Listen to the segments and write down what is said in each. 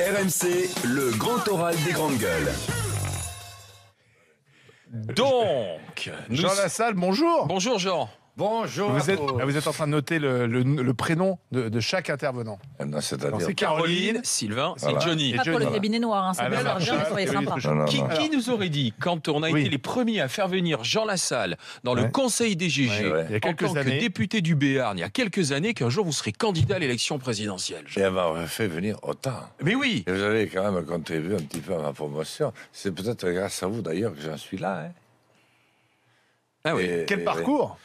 RMC, le grand oral des grandes gueules. Donc, Jean Lassalle, bonjour. bonjour Jean. Bonjour. Vous êtes en train de noter le prénom de chaque intervenant. Non, c'est-à-dire. C'est Caroline, Sylvain, c'est Voilà. Johnny. Et Pas pour Johnny. le cabinet noir, hein, c'est Alors, bien l'argent, mais soyez sympa. Non, non, Qui non. nous aurait dit, quand on a Oui. été les premiers à faire venir Jean Lassalle dans le Ouais. conseil des GG, Ouais. Il y a en quelques tant années. que député du Béarn, il y a quelques années, qu'un jour vous serez candidat à l'élection présidentielle. Et elle m'a fait venir autant. Mais oui. Et vous avez quand même contribué un petit peu à ma promotion. C'est peut-être grâce à vous d'ailleurs que j'en suis là. Hein. Ah oui. Quel parcours?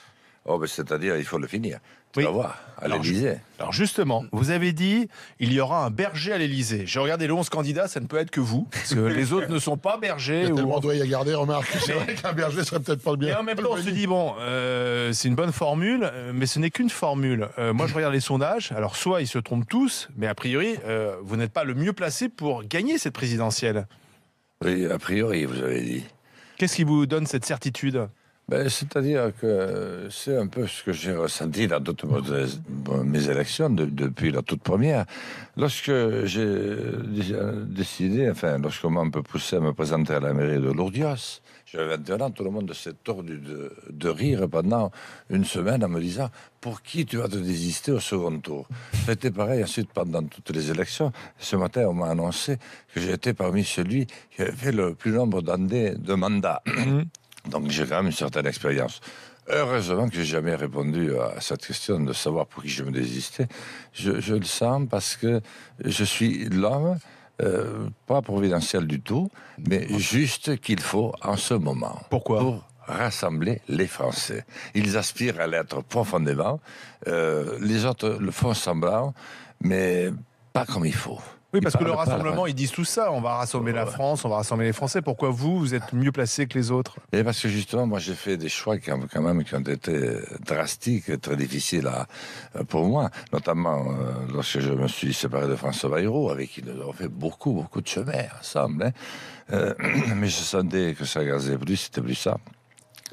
Oh, ben, c'est-à-dire, il faut le finir. Tu Oui. vas voir, à Alors, l'Élysée. Alors justement, vous avez dit il y aura un berger à l'Élysée. J'ai regardé les 11 candidats, ça ne peut être que vous, parce que les autres ne sont pas bergers. Il y a tellement ou... d'oeil à garder, remarque. C'est vrai qu'un berger serait peut-être pas le bien. Et en même temps, on se dit, bon, c'est une bonne formule, mais ce n'est qu'une formule. Moi, je regarde les sondages. Alors, soit ils se trompent tous, mais a priori, vous n'êtes pas le mieux placé pour gagner cette présidentielle. Oui, a priori, vous avez dit. Qu'est-ce qui vous donne cette certitude? Ben, c'est-à-dire que c'est un peu ce que j'ai ressenti dans toutes mes élections depuis la toute première. Lorsque j'ai décidé, enfin, lorsqu'on m'a un peu poussé à me présenter à la mairie de Lourdios, j'avais 21 ans, tout le monde s'est tordu de rire pendant une semaine en me disant « Pour qui tu vas te désister au second tour ?» C'était pareil ensuite pendant toutes les élections. Ce matin, on m'a annoncé que j'étais parmi celui qui avait fait le plus nombre d'années de mandat. Donc j'ai quand même une certaine expérience. Heureusement que j'ai jamais répondu à cette question de savoir pour qui je me désistais. Je le sens parce que je suis l'homme, pas providentiel du tout, mais juste qu'il faut en ce moment. Pourquoi? Pour rassembler les Français. Ils aspirent à l'être profondément. Les autres le font semblant, mais pas comme il faut. Oui, parce que le Ils parlent pas, rassemblement, ils disent tout ça. On va rassembler la France, on va rassembler les Français. Pourquoi vous êtes mieux placé que les autres? Et parce que justement, moi, j'ai fait des choix qui ont été drastiques et très difficiles pour moi. Notamment lorsque je me suis séparé de François Bayrou, avec qui nous avons fait beaucoup de chemin ensemble. Hein. Mais je sentais que ça gazait plus, c'était plus ça.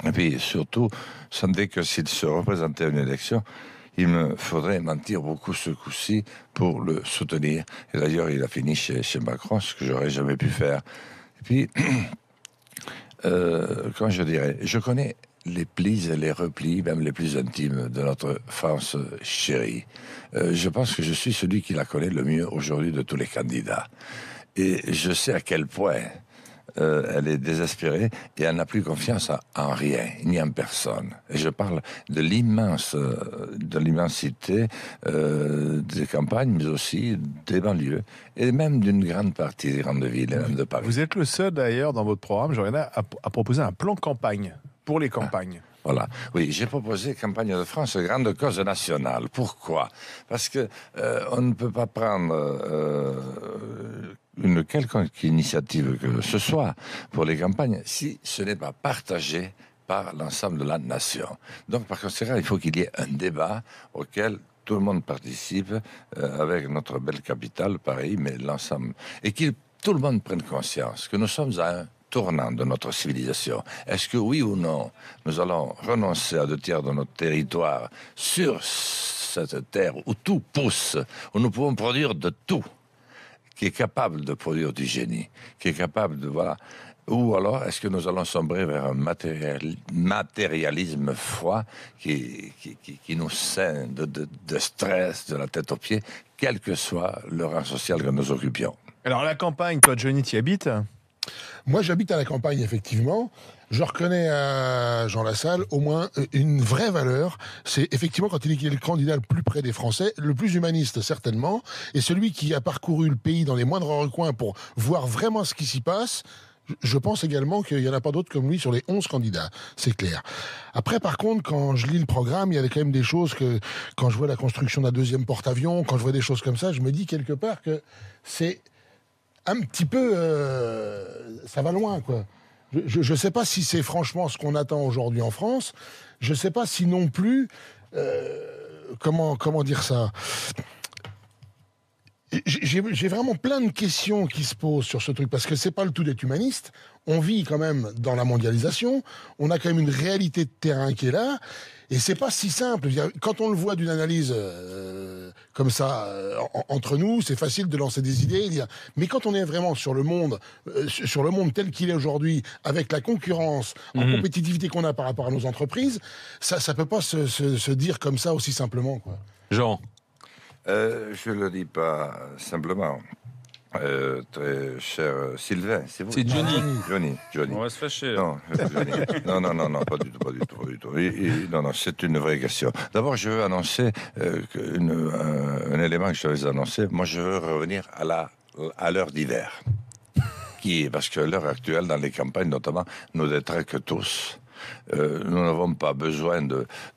Et puis surtout, je sentais que s'il se représentait à une élection, il me faudrait mentir beaucoup ce coup-ci pour le soutenir. Et d'ailleurs, il a fini chez Macron, ce que j'aurais jamais pu faire. Et puis, comment je dirais, je connais les plis et les replis, même les plus intimes de notre France chérie. Je pense que je suis celui qui la connaît le mieux aujourd'hui de tous les candidats. Et je sais à quel point elle est désespérée et elle n'a plus confiance en rien, ni en personne. Et je parle de l'immensité des campagnes, mais aussi des banlieues, et même d'une grande partie des grandes villes, et même de Paris. Vous êtes le seul d'ailleurs dans votre programme, je regarde, à proposer un plan campagne pour les campagnes. Voilà. Oui, j'ai proposé Campagne de France, grande cause nationale. Pourquoi? Parce que on ne peut pas prendre une quelconque initiative que ce soit pour les campagnes si ce n'est pas partagé par l'ensemble de la nation. Donc, par conséquent, il faut qu'il y ait un débat auquel tout le monde participe avec notre belle capitale, Paris, mais l'ensemble. Et tout le monde prenne conscience que nous sommes à un tournant de notre civilisation. Est-ce que oui ou non, nous allons renoncer à 2/3 de notre territoire sur cette terre où tout pousse, où nous pouvons produire de tout, qui est capable de produire du génie, qui est capable de... Voilà. Ou alors, est-ce que nous allons sombrer vers un matérialisme froid qui nous scinde de stress de la tête aux pieds, quel que soit le rang social que nous occupions? Alors la campagne, toi Johnny, t'y habites? Moi, j'habite à la campagne, effectivement. Je reconnais à Jean Lassalle au moins une vraie valeur. C'est effectivement quand il dit qu'il est le candidat le plus près des Français, le plus humaniste certainement, et celui qui a parcouru le pays dans les moindres recoins pour voir vraiment ce qui s'y passe. Je pense également qu'il n'y en a pas d'autres comme lui sur les 11 candidats, c'est clair. Après, par contre, quand je lis le programme, il y a quand même des choses que, quand je vois la construction d'un 2e porte-avions, quand je vois des choses comme ça, je me dis quelque part que c'est un petit peu... ça va loin, quoi. Je ne sais pas si c'est franchement ce qu'on attend aujourd'hui en France. Je ne sais pas si non plus... comment dire ça? J'ai vraiment plein de questions qui se posent sur ce truc, parce que c'est pas le tout d'être humaniste. On vit quand même dans la mondialisation, on a quand même une réalité de terrain qui est là, et c'est pas si simple. Quand on le voit d'une analyse comme ça entre nous, c'est facile de lancer des idées. Mais quand on est vraiment sur le monde tel qu'il est aujourd'hui, avec la concurrence, en compétitivité qu'on a par rapport à nos entreprises, ça peut pas se dire comme ça aussi simplement, quoi. Jean. Je ne le dis pas simplement. Très cher Sylvain, c'est vous? C'est Johnny. Johnny. On va se fâcher. Non, Johnny. Non, pas du tout. Non, c'est une vraie question. D'abord, je veux annoncer un élément que je vais annoncer. Moi, je veux revenir à l'heure d'hiver. Parce que l'heure actuelle, dans les campagnes notamment, nous détraque tous. Nous n'avons pas besoin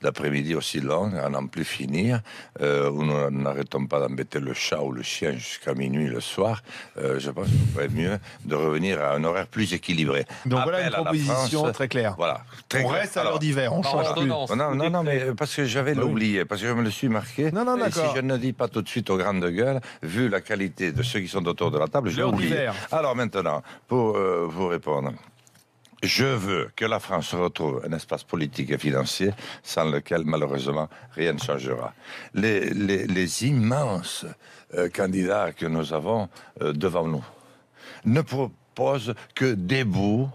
d'après-midi aussi long, à n'en plus finir, où nous n'arrêtons pas d'embêter le chat ou le chien jusqu'à minuit le soir. Je pense qu'il pourrait être mieux de revenir à un horaire plus équilibré. Donc Appel voilà une proposition très claire. Voilà, On reste à l'heure d'hiver, on change plus. Non, mais parce que j'avais l'oublié, parce que je me le suis marqué. Non, et si d'accord. je ne dis pas tout de suite aux grandes gueules, vu la qualité de ceux qui sont autour de la table, je l'ai L'heure oublié. d'hiver. Alors maintenant, pour vous répondre. Je veux que la France retrouve un espace politique et financier sans lequel, malheureusement, rien ne changera. Les immenses candidats que nous avons devant nous ne proposent que des bouts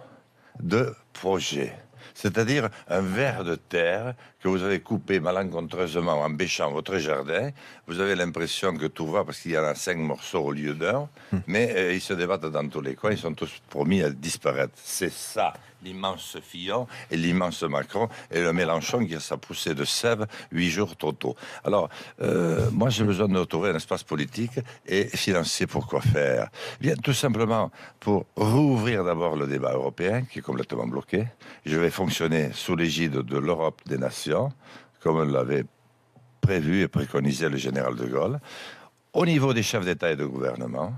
de projets. C'est-à-dire un ver de terre que vous avez coupé malencontreusement en bêchant votre jardin. Vous avez l'impression que tout va parce qu'il y en a 5 morceaux au lieu d'un, mais ils se débattent dans tous les coins, ils sont tous promis à disparaître. C'est ça, l'immense Fillon et l'immense Macron et le Mélenchon qui a sa poussée de sève 8 jours trop tôt. Alors, moi j'ai besoin de retrouver un espace politique et financier pour quoi faire? Bien, tout simplement pour rouvrir d'abord le débat européen qui est complètement bloqué. Je vais fonctionner sous l'égide de l'Europe des nations, comme l'avait prévu et préconisé le général de Gaulle, au niveau des chefs d'État et de gouvernement,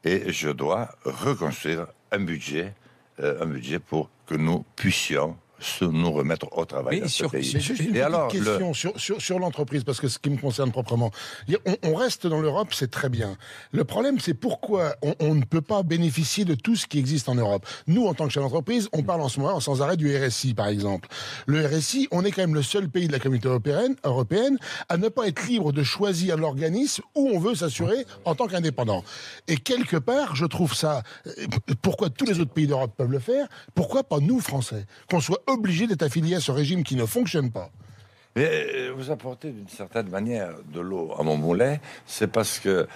et je dois reconstruire un budget pour que nous puissions nous remettre au travail dans ce pays. Mais juste une petite question sur l'entreprise, parce que ce qui me concerne proprement. On reste dans l'Europe, c'est très bien. Le problème, c'est pourquoi on ne peut pas bénéficier de tout ce qui existe en Europe. Nous, en tant que chef d'entreprise, on parle en ce moment sans arrêt du RSI, par exemple. Le RSI, on est quand même le seul pays de la communauté européenne à ne pas être libre de choisir l'organisme où on veut s'assurer en tant qu'indépendant. Et quelque part, je trouve ça... Pourquoi tous les autres pays d'Europe peuvent le faire? Pourquoi pas nous, Français? Qu'on soit obligé d'être affilié à ce régime qui ne fonctionne pas. Mais vous apportez d'une certaine manière de l'eau à mon moulin, c'est parce que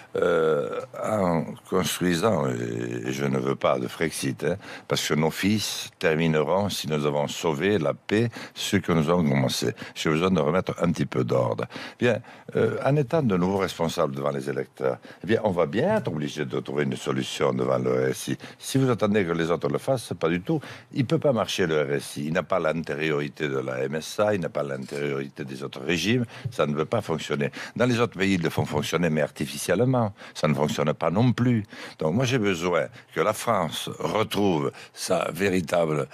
en construisant, et je ne veux pas de Frexit, parce que nos fils termineront, si nous avons sauvé la paix, ce que nous avons commencé. J'ai besoin de remettre un petit peu d'ordre. Bien, en étant de nouveaux responsables devant les électeurs, eh bien, on va bien être obligé de trouver une solution devant le RSI. Si vous attendez que les autres le fassent, pas du tout. Il ne peut pas marcher le RSI. Il n'a pas l'antériorité de la MSA, il n'a pas l'antériorité des autres régimes, ça ne veut pas fonctionner. Dans les autres pays, ils le font fonctionner, mais artificiellement. Ça ne fonctionne pas non plus. Donc moi, j'ai besoin que la France retrouve sa véritable,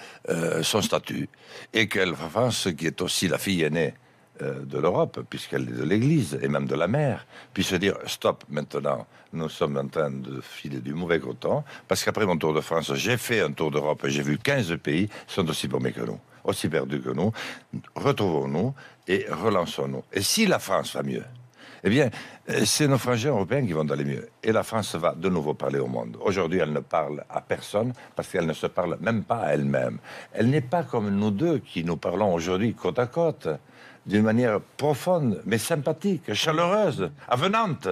son statut, et que la France, qui est aussi la fille aînée de l'Europe, puisqu'elle est de l'Église, et même de la mer, puisse dire, stop, maintenant, nous sommes en train de filer du mauvais coton, parce qu'après mon tour de France, j'ai fait un tour d'Europe, j'ai vu 15 pays, sont aussi paumés que nous, aussi perdus que nous. Retrouvons-nous et relançons-nous. Et si la France va mieux, eh bien, c'est nos frangins européens qui vont aller mieux. Et la France va de nouveau parler au monde. Aujourd'hui, elle ne parle à personne parce qu'elle ne se parle même pas à elle-même. Elle n'est pas comme nous deux qui nous parlons aujourd'hui côte à côte, d'une manière profonde, mais sympathique, chaleureuse, avenante.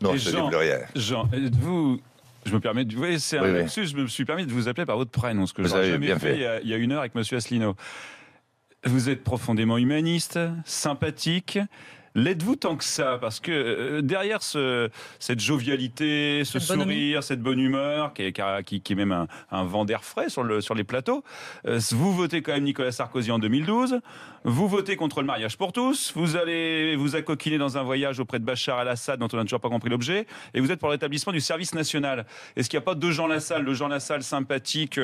Non, je ne dis plus rien. Jean, vous... Je me permets de... Oui, c'est un lapsus, je me suis permis de vous appeler par votre prénom, ce que je n'ai jamais fait il y a une heure avec monsieur Asselineau. Vous êtes profondément humaniste, sympathique. L'êtes-vous tant que ça? Parce que derrière cette jovialité, ce sourire, cette bonne humeur, qui est même un vent d'air frais sur les plateaux, vous votez quand même Nicolas Sarkozy en 2012, vous votez contre le mariage pour tous, vous allez vous accoquiner dans un voyage auprès de Bachar el-Assad dont on n'a toujours pas compris l'objet, et vous êtes pour le rétablissement du service national. Est-ce qu'il n'y a pas deux Jean Lassalle, le Jean Lassalle sympathique,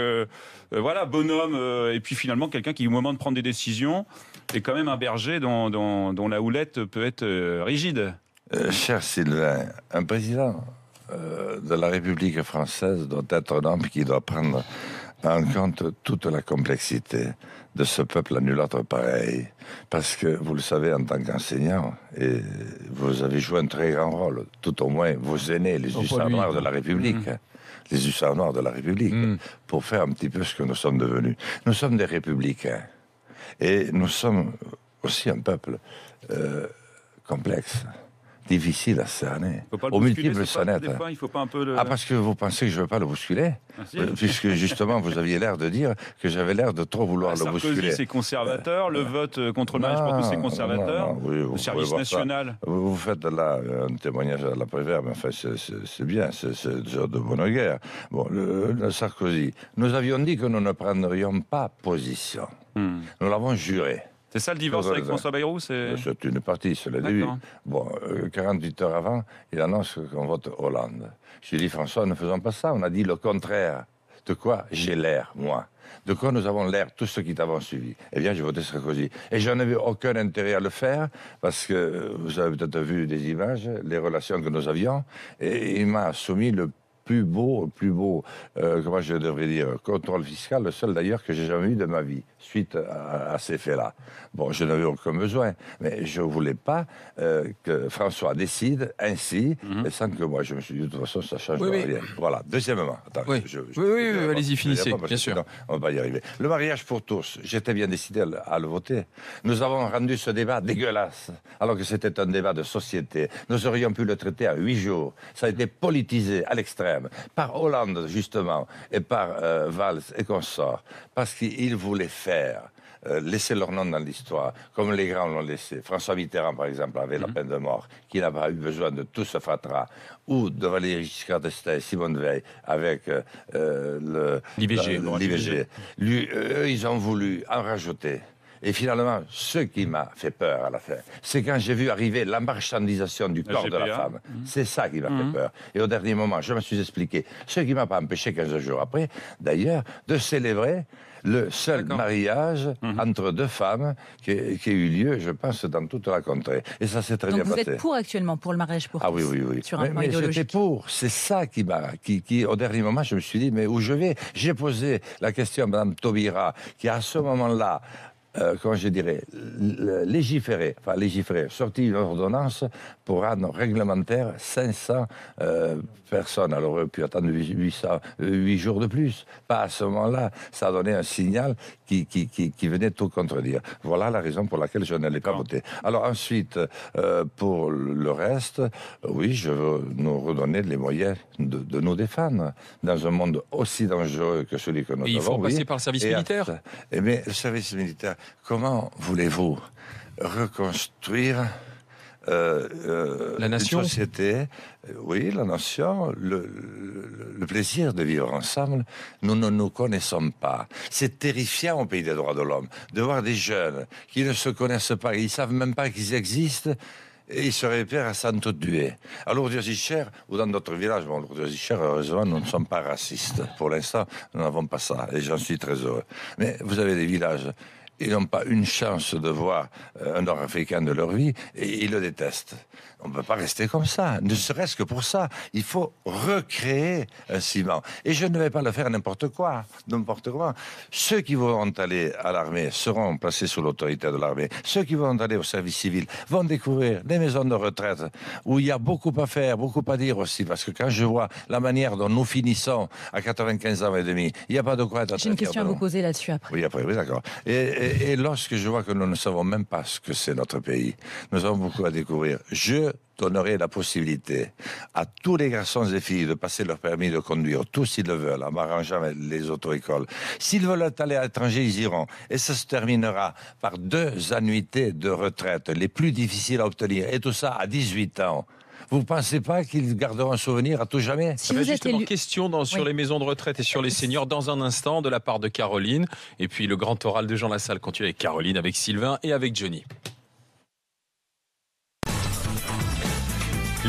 voilà, bonhomme, et puis finalement quelqu'un qui, au moment de prendre des décisions, est quand même un berger dont la houlette peut être rigide? Cher Sylvain, un président de la République française doit être un homme qui doit prendre en compte toute la complexité de ce peuple à nul autre pareil. Parce que, vous le savez, en tant qu'enseignant, et vous avez joué un très grand rôle, tout au moins vos aînés, les hussards noirs de la République, les hussards noirs de la République, pour faire un petit peu ce que nous sommes devenus. Nous sommes des républicains. Et nous sommes aussi un peuple complexe, difficile à cerner, aux multiples sonnettes. Parce que vous pensez que je ne veux pas le bousculer, puisque justement vous aviez l'air de dire que j'avais l'air de trop vouloir le bousculer. Sarkozy, c'est conservateur, le vote contre le mariage pour tous, c'est conservateur, le service national. Vous faites là un témoignage à la Prévert, mais enfin c'est bien, c'est de bonne guerre. Bon, le Sarkozy, nous avions dit que nous ne prendrions pas position. Nous l'avons juré. C'est ça le divorce avec François Bayrou? C'est une partie, c'est le début. Bon, 48 heures avant, il annonce qu'on vote Hollande. Je lui dis, François, ne faisons pas ça. On a dit le contraire. De quoi j'ai l'air, moi? De quoi nous avons l'air, tous ceux qui t'avons suivi? Eh bien, j'ai voté Sarkozy. Et je n'avais aucun intérêt à le faire, parce que vous avez peut-être vu des images, les relations que nous avions, et il m'a soumis le plus beau, comment je devrais dire, contrôle fiscal, le seul d'ailleurs que j'ai jamais eu de ma vie, suite à ces faits-là. Bon, je n'avais aucun besoin, mais je ne voulais pas que François décide ainsi, et sans que moi, je me suis dit, de toute façon, ça change rien. Voilà. Deuxièmement, attends, oui, allez-y, finissez, bien sûr. On ne va pas y arriver. Le mariage pour tous, j'étais bien décidé à le voter. Nous avons rendu ce débat dégueulasse, alors que c'était un débat de société. Nous aurions pu le traiter à 8 jours. Ça a été politisé à l'extrême. Par Hollande, justement, et par Valls et consorts, parce qu'ils voulaient faire, laisser leur nom dans l'histoire, comme les grands l'ont laissé. François Mitterrand, par exemple, avait la peine de mort, qui n'a pas eu besoin de tout ce fatras, ou de Valéry Giscard d'Estaing et Simone Veil, avec l'IVG. Eux, ils ont voulu en rajouter. Et finalement, ce qui m'a fait peur à la fin, c'est quand j'ai vu arriver la marchandisation du corps de la femme. C'est ça qui m'a fait peur. Et au dernier moment, je me suis expliqué, ce qui ne m'a pas empêché 15 jours après, d'ailleurs, de célébrer le seul mariage entre deux femmes qui a eu lieu, je pense, dans toute la contrée. Et ça s'est très bien passé. Donc vous êtes pour actuellement, pour le mariage pour tous? Oui. Sur un plan idéologique. J'étais pour. C'est ça qui, au dernier moment, je me suis dit, mais où je vais? J'ai posé la question à Mme Taubira, qui à ce moment-là, comment je dirais, légiférer, sortir une ordonnance pour rendre réglementaire 500 personnes. Alors, on aurait pu attendre 8 jours de plus. Pas à ce moment-là. Ça a donné un signal qui venait tout contredire. Voilà la raison pour laquelle je n'allais pas voter. Alors ensuite, pour le reste, oui, je veux nous redonner les moyens de nous défendre dans un monde aussi dangereux que celui que nous avons. Il faut passer par le service militaire. Mais le service militaire, comment voulez-vous reconstruire la nation, une société, oui, la nation, le plaisir de vivre ensemble, nous ne nous connaissons pas. C'est terrifiant au pays des droits de l'homme de voir des jeunes qui ne se connaissent pas, ils ne savent même pas qu'ils existent, et ils seraient prêts à s'entretuer. À Lourdes-Zichère ou dans d'autres villages, bon, Lourdes-Zichère, heureusement, nous ne sommes pas racistes. Pour l'instant, nous n'avons pas ça, et j'en suis très heureux. Mais vous avez des villages, ils n'ont pas une chance de voir un Nord-Africain de leur vie, et ils le détestent. On ne peut pas rester comme ça, ne serait-ce que pour ça. Il faut recréer un ciment. Et je ne vais pas le faire n'importe comment. Ceux qui vont aller à l'armée seront placés sous l'autorité de l'armée. Ceux qui vont aller au service civil vont découvrir des maisons de retraite où il y a beaucoup à faire, beaucoup à dire aussi. Parce que quand je vois la manière dont nous finissons à 95 ans et demi, il n'y a pas de quoi être... J'ai une question à vous poser là-dessus après. Oui, après, oui, d'accord. Et lorsque je vois que nous ne savons même pas ce que c'est notre pays, nous avons beaucoup à découvrir. Je donnerai la possibilité à tous les garçons et filles de passer leur permis de conduire, tous s'ils le veulent, en m'arrangeant avec les auto-écoles. S'ils veulent aller à l'étranger, ils iront. Et ça se terminera par 2 annuités de retraite, les plus difficiles à obtenir. Et tout ça à 18 ans. Vous ne pensez pas qu'ils garderont un souvenir à tout jamais? Si vous êtes question sur les maisons de retraite et sur les seniors dans un instant de la part de Caroline. Et puis le grand oral de Jean Lassalle continue avec Caroline, avec Sylvain et avec Johnny.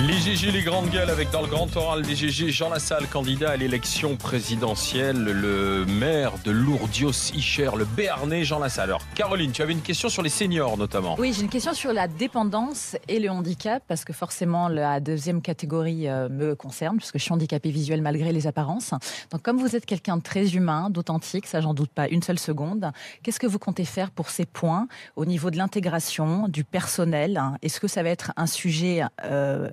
L'IGG, les grandes gueules, avec dans le grand oral l'IGG, Jean Lassalle, candidat à l'élection présidentielle, le maire de Lourdios-Icher, le Béarnais Jean Lassalle. Alors, Caroline, tu avais une question sur les seniors notamment. Oui, j'ai une question sur la dépendance et le handicap, parce que forcément la deuxième catégorie me concerne, puisque je suis handicapée visuelle malgré les apparences. Donc comme vous êtes quelqu'un de très humain, d'authentique, ça j'en doute pas une seule seconde, qu'est-ce que vous comptez faire pour ces points au niveau de l'intégration, du personnel? Est-ce que ça va être un sujet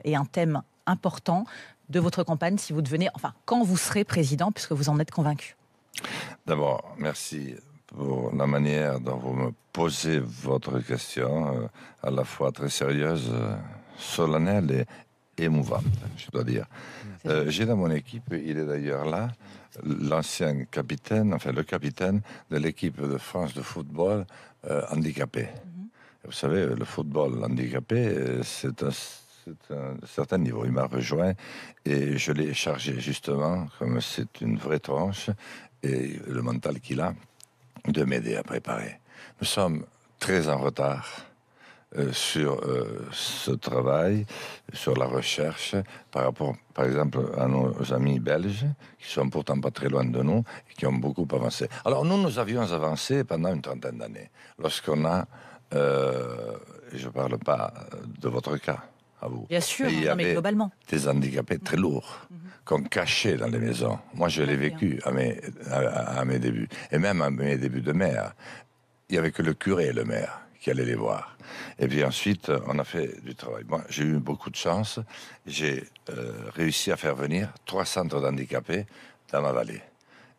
et un thème important de votre campagne si vous devenez, enfin, quand vous serez président, puisque vous en êtes convaincu? D'abord, merci pour la manière dont vous me posez votre question, à la fois très sérieuse, solennelle et émouvante, je dois dire. J'ai dans mon équipe, il est d'ailleurs là, l'ancien capitaine, enfin le capitaine de l'équipe de France de football handicapé. Vous savez, le football handicapé, c'est un certain niveau. Il m'a rejoint et je l'ai chargé justement, comme c'est une vraie tranche et le mental qu'il a, de m'aider à préparer. Nous sommes très en retard sur ce travail, sur la recherche, par rapport, par exemple, à nos amis belges, qui sont pourtant pas très loin de nous, et qui ont beaucoup avancé. Alors nous avions avancé pendant une trentaine d'années, lorsqu'on a, je ne parle pas de votre cas, à vous. Bien sûr, mais globalement. Des handicapés très lourds, qu'on cachait dans les maisons. Moi, je l'ai vécu à mes débuts. Et même à mes débuts de maire, il n'y avait que le curé et le maire qui allaient les voir. Et puis ensuite, on a fait du travail. Moi, j'ai eu beaucoup de chance. J'ai réussi à faire venir 3 centres d'handicapés dans ma vallée.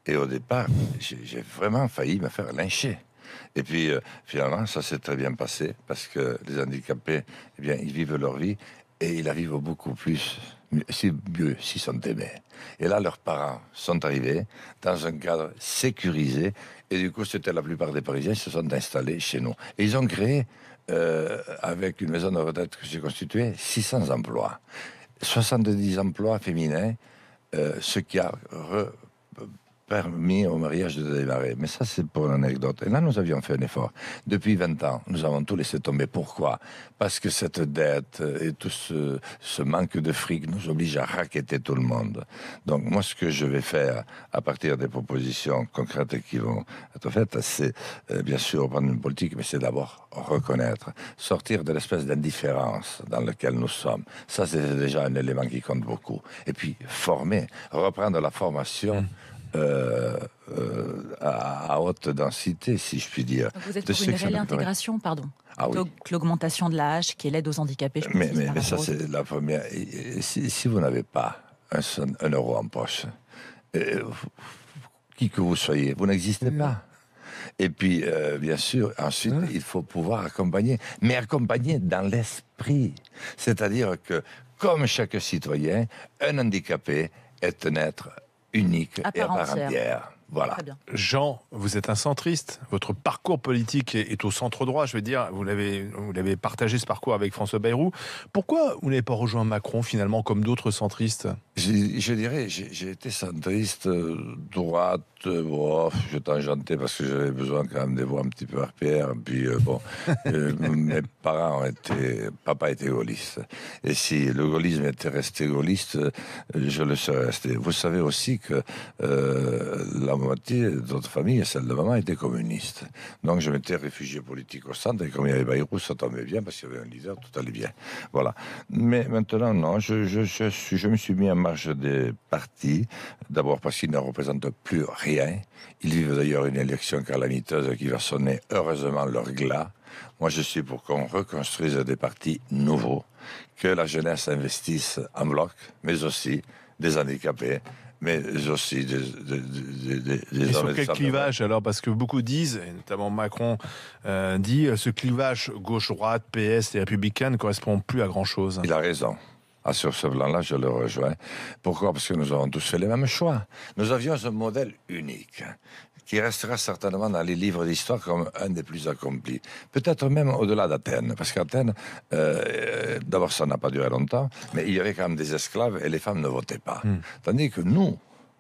Et au départ, j'ai vraiment failli me faire lyncher. Et puis, finalement, ça s'est très bien passé parce que les handicapés, eh bien, ils vivent leur vie et ils la vivent beaucoup plus, c'est mieux s'ils sont aimés. Et là, leurs parents sont arrivés dans un cadre sécurisé et du coup, c'était la plupart des Parisiens qui se sont installés chez nous. Et ils ont créé, avec une maison de retraite que j'ai constituée, 600 emplois. 70 emplois féminins, ce qui a permis au mariage de démarrer. Mais ça, c'est pour l'anecdote. Et là, nous avions fait un effort. Depuis 20 ans, nous avons tout laissé tomber. Pourquoi? Parce que cette dette et tout ce manque de fric nous oblige à racketter tout le monde. Donc, moi, ce que je vais faire, à partir des propositions concrètes qui vont être faites, c'est, bien sûr, prendre une politique, mais c'est d'abord reconnaître, sortir de l'espèce d'indifférence dans laquelle nous sommes. Ça, c'est déjà un élément qui compte beaucoup. Et puis, former, reprendre la formation à haute densité, si je puis dire. Donc vous êtes pour une réelle intégration, pardon, plutôt que l'augmentation de l'âge, qui est l'aide aux handicapés. Mais ça, c'est la première. Si vous n'avez pas un euro en poche, qui que vous soyez, vous n'existez pas. Et puis, bien sûr, ensuite, il faut pouvoir accompagner, mais accompagner dans l'esprit. C'est-à-dire que, comme chaque citoyen, un handicapé est un être unique et à part entière. Voilà. Jean, vous êtes un centriste. Votre parcours politique est au centre droit. Je veux dire, vous l'avez partagé ce parcours avec François Bayrou. Pourquoi vous n'avez pas rejoint Macron finalement comme d'autres centristes? Je dirais, j'ai été centriste droite. Je tangentais parce que j'avais besoin quand même des voix un petit peu RPR. Puis mes parents papa était gaulliste. Et si le gaullisme était resté gaulliste, je le serais resté. Vous savez aussi que la moitié de notre famille, celle de maman, était communiste. Donc je m'étais réfugié politique au centre, et comme il y avait Bayrou, ça tombait bien, parce qu'il y avait un leader, tout allait bien. Voilà. Mais maintenant, non, je me suis mis en marge des partis, d'abord parce qu'ils ne représentent plus rien. Ils vivent d'ailleurs une élection calamiteuse qui va sonner heureusement leur glas. Moi, je suis pour qu'on reconstruise des partis nouveaux, que la jeunesse investisse en bloc, mais aussi des handicapés, mais aussi des et sur quel clivage alors? Parce que beaucoup disent, et notamment Macron dit, ce clivage gauche-droite, PS, les Républicains ne correspond plus à grand-chose. Il a raison. Sur ce plan-là, je le rejoins. Pourquoi? Parce que nous avons tous fait les mêmes choix. Nous avions un modèle unique, qui restera certainement dans les livres d'histoire comme un des plus accomplis. Peut-être même au-delà d'Athènes, parce qu'Athènes, d'abord, ça n'a pas duré longtemps, mais il y avait quand même des esclaves et les femmes ne votaient pas. Tandis que nous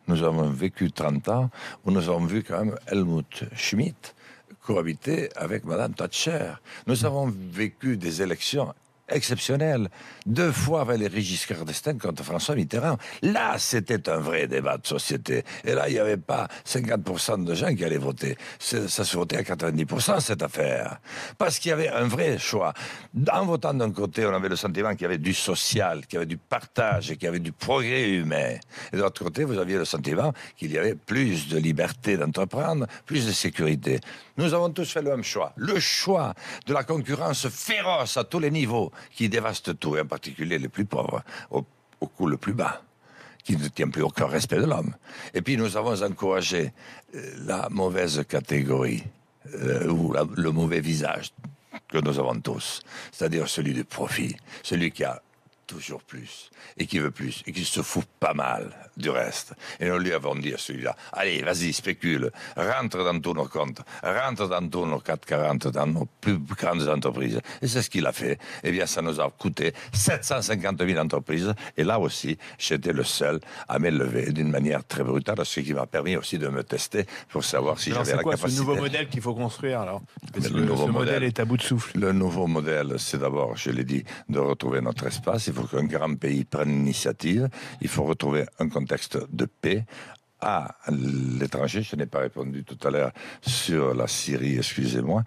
avons vécu 30 ans où nous avons vu quand même Helmut Schmidt cohabiter avec Madame Thatcher. Nous avons vécu des élections exceptionnel. 2 fois Valéry Giscard d'Estaing contre François Mitterrand. Là, c'était un vrai débat de société. Et là, il n'y avait pas 50% de gens qui allaient voter. Ça se votait à 90%, cette affaire. Parce qu'il y avait un vrai choix. En votant d'un côté, on avait le sentiment qu'il y avait du social, qu'il y avait du partage, qu'il y avait du progrès humain. Et de l'autre côté, vous aviez le sentiment qu'il y avait plus de liberté d'entreprendre, plus de sécurité. Nous avons tous fait le même choix. Le choix de la concurrence féroce à tous les niveaux, qui dévaste tout, et en particulier les plus pauvres, au coût le plus bas, qui ne tient plus aucun respect de l'homme. Et puis nous avons encouragé la mauvaise catégorie, ou le mauvais visage que nous avons tous, c'est-à-dire celui du profit, celui qui a toujours plus, et qui veut plus, et qui se fout pas mal du reste. Et nous lui avons dit à celui-là, allez, vas-y, spécule, rentre dans tous nos comptes, rentre dans tous nos 440, dans nos plus grandes entreprises. Et c'est ce qu'il a fait. Eh bien, ça nous a coûté 750 000 entreprises, et là aussi, j'étais le seul à m'élever d'une manière très brutale, ce qui m'a permis aussi de me tester pour savoir si j'avais la capacité. C'est ce nouveau modèle qu'il faut construire, alors? Ce modèle est à bout de souffle. Le nouveau modèle, c'est d'abord, je l'ai dit, de retrouver notre espace. Il faut qu'un grand pays prenne l'initiative. Il faut retrouver un contexte de paix. À l'étranger, je n'ai pas répondu tout à l'heure sur la Syrie, excusez-moi.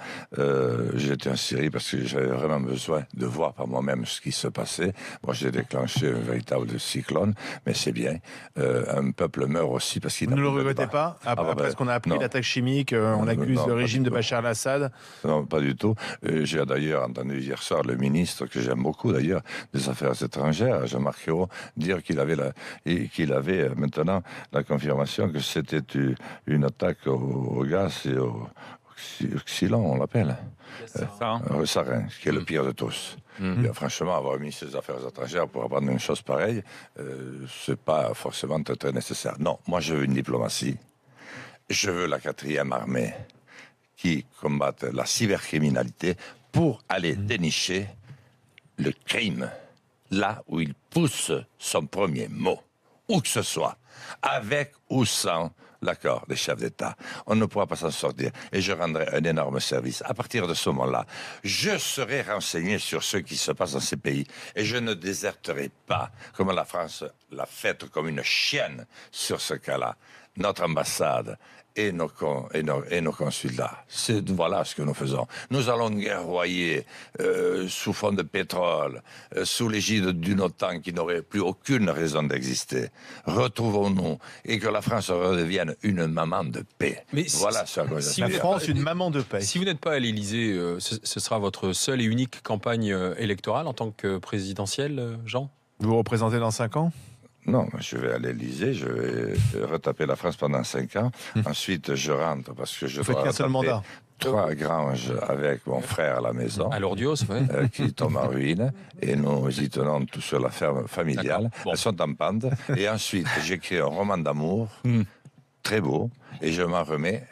J'étais en Syrie parce que j'avais vraiment besoin de voir par moi-même ce qui se passait. Moi, j'ai déclenché un véritable cyclone, mais c'est bien. Un peuple meurt aussi parce qu'il n'a pas... Vous ne le regrettez pas? Après ce qu'on a appris, l'attaque chimique, on accuse le régime de Bachar el-Assad? Non, pas du tout. J'ai d'ailleurs entendu hier soir le ministre, que j'aime beaucoup d'ailleurs, des Affaires étrangères, Jean-Marc Ayrault, dire qu'il avait maintenant la confirmation que c'était une attaque au gaz et au xylon, on l'appelle. Sarin, qui est le pire de tous. Et, franchement, avoir un ministre des Affaires étrangères pour apprendre une chose pareille, c'est pas forcément très, très nécessaire. Non, moi je veux une diplomatie. Je veux la 4e armée qui combatte la cybercriminalité pour aller dénicher le crime là où il pousse son premier mot, où que ce soit, avec ou sans l'accord des chefs d'État. On ne pourra pas s'en sortir. Et je rendrai un énorme service. À partir de ce moment-là, je serai renseigné sur ce qui se passe dans ces pays. Et je ne déserterai pas, comme la France l'a fait comme une chienne sur ce cas-là, notre ambassade et nos consulats. Voilà ce que nous faisons. Nous allons guerroyer sous fond de pétrole, sous l'égide d'une OTAN qui n'aurait plus aucune raison d'exister. Retrouvons-nous et que la France redevienne une maman de paix. Mais voilà ce que la France, une maman de paix. Si vous n'êtes pas à l'Élysée, ce sera votre seule et unique campagne électorale en tant que présidentielle, Jean? Vous représentez dans 5 ans? Non, je vais à l'Élysée, je vais retaper la France pendant 5 ans. Ensuite, je rentre parce que je dois retaper 3 granges avec mon frère à la maison. À Lourdios, oui. Qui tombe en ruine. Et nous y tenons tout sur la ferme familiale. Bon. Elles sont en pente. Et ensuite, j'écris un roman d'amour, très beau, et je me remets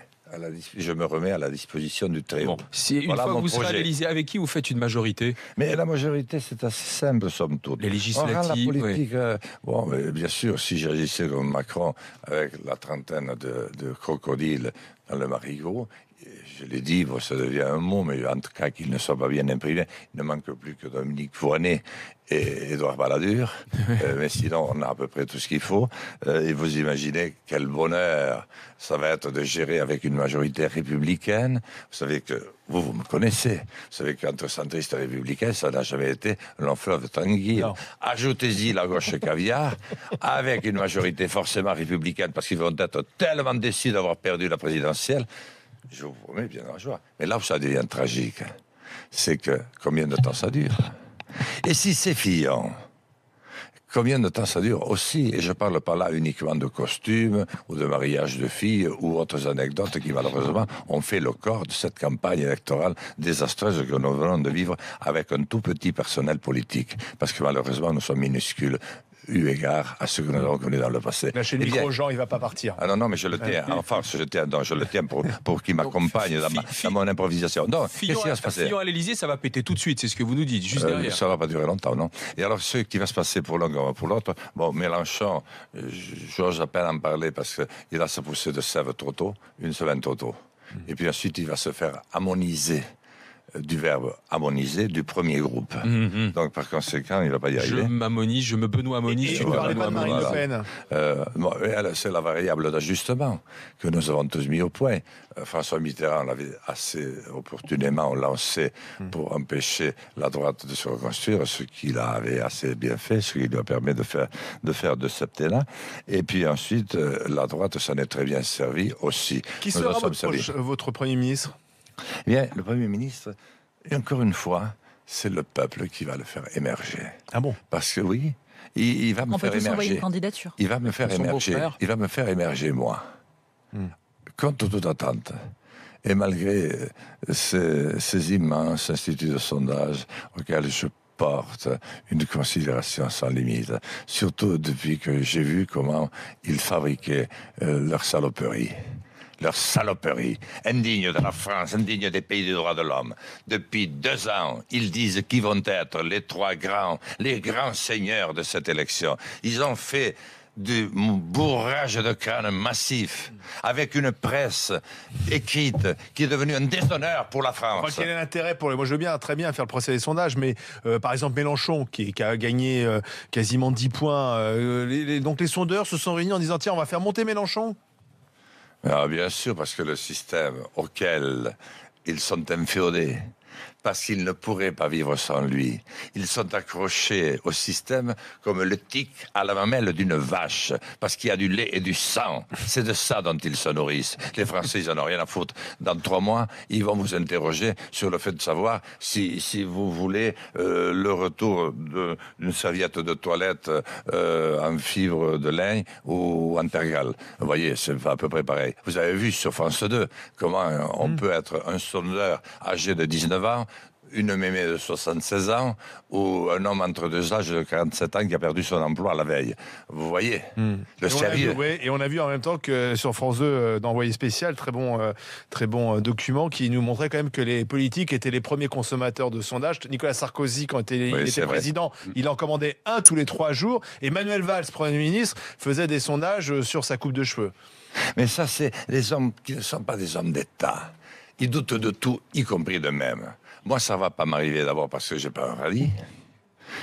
à la disposition du très haut. Bon, une fois que vous serez à l'Élysée, avec qui vous faites une majorité? Mais la majorité, c'est assez simple, somme toute. Les législatives, la politique, bon, mais bien sûr, si j'agissais comme Macron, avec la trentaine de crocodiles dans le Marigot, je l'ai dit, bon, ça devient un mot, mais en tout cas qu'il ne soit pas bien imprimé, il ne manque plus que Dominique Fournet et Édouard Balladur, mais sinon on a à peu près tout ce qu'il faut. Et vous imaginez quel bonheur ça va être de gérer avec une majorité républicaine. Vous savez que vous me connaissez. Vous savez qu'entre centristes et républicains, ça n'a jamais été un long fleuve tranquille. Ajoutez-y la gauche caviar, avec une majorité forcément républicaine, parce qu'ils vont être tellement déçus d'avoir perdu la présidentielle. Je vous promets bien la joie. Mais là où ça devient tragique, c'est que combien de temps ça dure? Et si c'est fiant, combien de temps ça dure aussi? Et je parle pas là uniquement de costumes ou de mariage de filles ou autres anecdotes qui malheureusement ont fait le corps de cette campagne électorale désastreuse que nous venons de vivre avec un tout petit personnel politique. Parce que malheureusement nous sommes minuscules eu égard à ce que nous avons connu dans le passé. Lâchez le micro, Jean, il va pas partir. Ah non, mais je le tiens en force, je le tiens pour qu'il m'accompagne dans mon improvisation. Non, qu'est-ce qui va se passer? Fillon à l'Élysée, ça va péter tout de suite, c'est ce que vous nous dites, juste derrière. Ça va pas durer longtemps, non. Et alors, ce qui va se passer pour l'un comme pour l'autre, bon, Mélenchon, j'ose à peine en parler parce qu'il a sa poussée de sève trop tôt, une semaine trop tôt. Et puis ensuite, il va se faire ammoniser du verbe ammoniser du premier groupe. Donc, par conséquent, il ne va pas y arriver. Je m'ammonise, je me benoît-ammonise. Et vous ne parlez pas de Marine Le Pen. C'est la variable d'ajustement que nous avons tous mis au point. François Mitterrand l'avait assez opportunément lancé pour empêcher la droite de se reconstruire, ce qu'il avait assez bien fait, ce qui lui a permis de faire de septennat. Et puis ensuite, la droite s'en est très bien servie aussi. Qui sera votre Premier ministre ? Bien, le Premier ministre, et encore une fois, c'est le peuple qui va le faire émerger. Ah bon ? Parce que oui, il va me faire émerger. On peut tous envoyer une candidature. Il va me faire émerger. Il va me faire émerger, moi. Contre toute attente. Et malgré ces immenses instituts de sondage auxquels je porte une considération sans limite, surtout depuis que j'ai vu comment ils fabriquaient leur saloperie. Leur saloperie, indigne de la France, indigne des pays du droit de l'homme. Depuis 2 ans, ils disent qui vont être les grands seigneurs de cette élection. Ils ont fait du bourrage de crâne massif, avec une presse écrite qui est devenue un déshonneur pour la France. Enfin, quel est l'intérêt moi je veux bien, très bien faire le procès des sondages, mais par exemple Mélenchon, qui a gagné quasiment 10 points, donc les sondeurs se sont réunis en disant tiens, on va faire monter Mélenchon. Ah, bien sûr, parce que le système auquel ils sont inféodés, parce qu'ils ne pourraient pas vivre sans lui. Ils sont accrochés au système comme le tic à la mamelle d'une vache, parce qu'il y a du lait et du sang. C'est de ça dont ils se nourrissent. Les Français, ils en ont rien à foutre. Dans 3 mois, ils vont vous interroger sur le fait de savoir si vous voulez le retour d'une serviette de toilette en fibre de lin ou en tergal. Vous voyez, c'est à peu près pareil. Vous avez vu sur France 2 comment on peut être un sondeur âgé de 19 ans, une mémé de 76 ans ou un homme entre 2 âges de 47 ans qui a perdu son emploi la veille. Vous voyez le sérieux. Et on a vu en même temps que sur France 2, d'Envoyé spécial, très bon document qui nous montrait quand même que les politiques étaient les premiers consommateurs de sondages. Nicolas Sarkozy, quand il était président, il en commandait un tous les 3 jours. Et Manuel Valls, Premier ministre, faisait des sondages sur sa coupe de cheveux. Mais ça, c'est des hommes qui ne sont pas des hommes d'État. Ils doutent de tout, y compris d'eux-mêmes. Moi, ça ne va pas m'arriver d'abord parce que je n'ai pas un radis.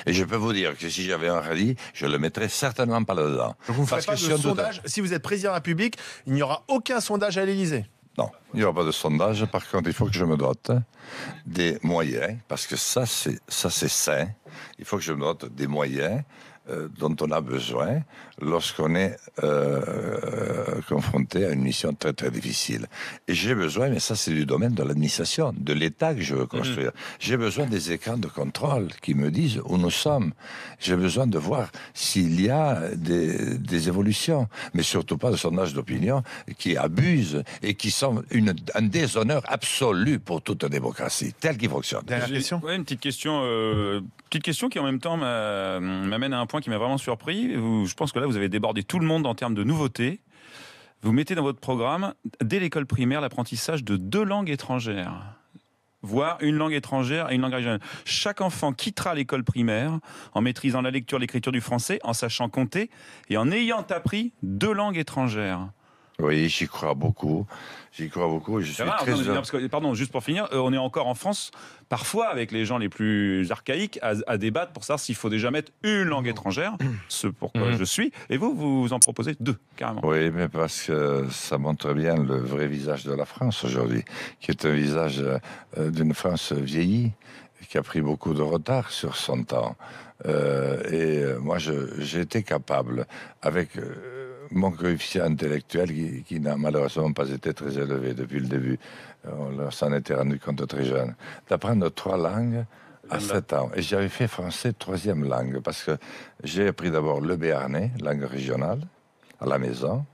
Et je peux vous dire que si j'avais un radis, je ne le mettrais certainement pas là-dedans. Donc vous ne ferez pas de sondage. Si vous êtes président de la République, il n'y aura aucun sondage à l'Élysée. Non, il n'y aura pas de sondage. Par contre, il faut que je me dote des moyens, parce que ça, c'est sain. Il faut que je me dote des moyens dont on a besoin lorsqu'on est confronté à une mission très très difficile. Et j'ai besoin, mais ça c'est du domaine de l'administration, de l'État que je veux construire. J'ai besoin des écrans de contrôle qui me disent où nous sommes. J'ai besoin de voir s'il y a des évolutions, mais surtout pas de sondages d'opinion qui abusent et qui sont un déshonneur absolu pour toute démocratie, telle qu'il fonctionne. Dernière question. Ouais, une petite question qui en même temps m'amène à un point qui m'a vraiment surpris. Je pense que là, vous avez débordé tout le monde en termes de nouveautés. Vous mettez dans votre programme, dès l'école primaire, l'apprentissage de 2 langues étrangères, voire une langue étrangère et une langue régionale. Chaque enfant quittera l'école primaire en maîtrisant la lecture, l'écriture du français, en sachant compter et en ayant appris 2 langues étrangères. Oui, j'y crois beaucoup. Je suis très heureux. Parce que, pardon, juste pour finir, on est encore en France, parfois avec les gens les plus archaïques, à débattre pour savoir s'il faut déjà mettre une langue étrangère, ce pourquoi je suis. Et vous en proposez 2, carrément. Oui, mais parce que ça montre bien le vrai visage de la France aujourd'hui, qui est un visage d'une France vieillie, qui a pris beaucoup de retard sur son temps. Moi, j'ai été capable, avec mon coefficient intellectuel qui n'a malheureusement pas été très élevé depuis le début, on s'en était rendu compte très jeune, d'apprendre 3 langues à 7 ans. Et j'avais fait français 3e langue, parce que j'ai appris d'abord le béarnais, langue régionale, à la maison,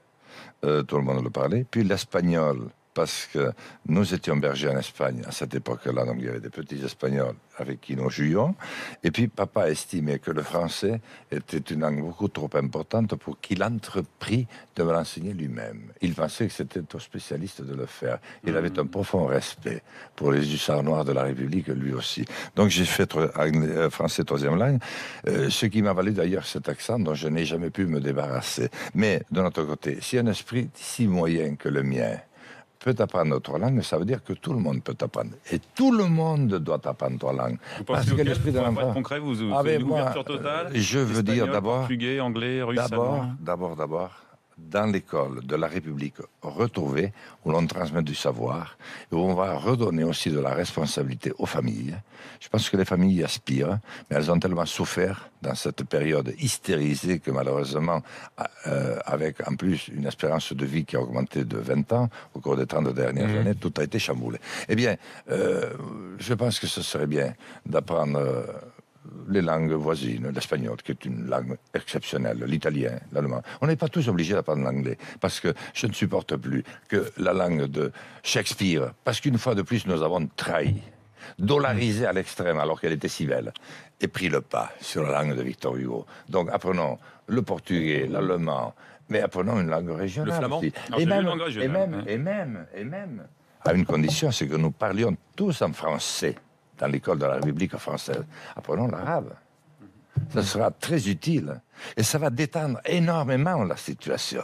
tout le monde le parlait, puis l'espagnol, parce que nous étions bergers en Espagne à cette époque-là, donc il y avait des petits Espagnols avec qui nous jouions. Et puis papa estimait que le français était une langue beaucoup trop importante pour qu'il entreprît de me l'enseigner lui-même. Il pensait que c'était aux spécialistes de le faire. Il avait un profond respect pour les hussards noirs de la République, lui aussi. Donc j'ai fait français 3e langue, ce qui m'a valu d'ailleurs cet accent dont je n'ai jamais pu me débarrasser. Mais de notre côté, si un esprit si moyen que le mien peut apprendre 3 langues, ça veut dire que tout le monde peut apprendre. Et tout le monde doit apprendre 3 langues. Vous pensez que l'esprit de l'enfant concret, vous avez une ouverture totale? Je veux dire d'abord... Portugais, anglais, russe, D'abord, dans l'école de la République retrouvée, où l'on transmet du savoir, et où on va redonner aussi de la responsabilité aux familles. Je pense que les familles y aspirent, mais elles ont tellement souffert dans cette période hystérisée que malheureusement, avec en plus une espérance de vie qui a augmenté de 20 ans au cours des 30 dernières années, tout a été chamboulé. Eh bien, je pense que ce serait bien d'apprendre... les langues voisines, l'espagnol, qui est une langue exceptionnelle, l'italien, l'allemand. On n'est pas tous obligés d'apprendre l'anglais, parce que je ne supporte plus que la langue de Shakespeare, parce qu'une fois de plus, nous avons trahi, dollarisé à l'extrême, alors qu'elle était si belle, et pris le pas sur la langue de Victor Hugo. Donc apprenons le portugais, l'allemand, mais apprenons une langue régionale. Le flamand aussi. Et même, à une condition, c'est que nous parlions tous en français. Dans l'école de la République française. Apprenons l'arabe. Ça sera très utile. Et ça va détendre énormément la situation.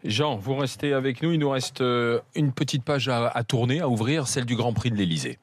Jean, vous restez avec nous. Il nous reste une petite page à tourner, à ouvrir, celle du Grand Prix de l'Élysée.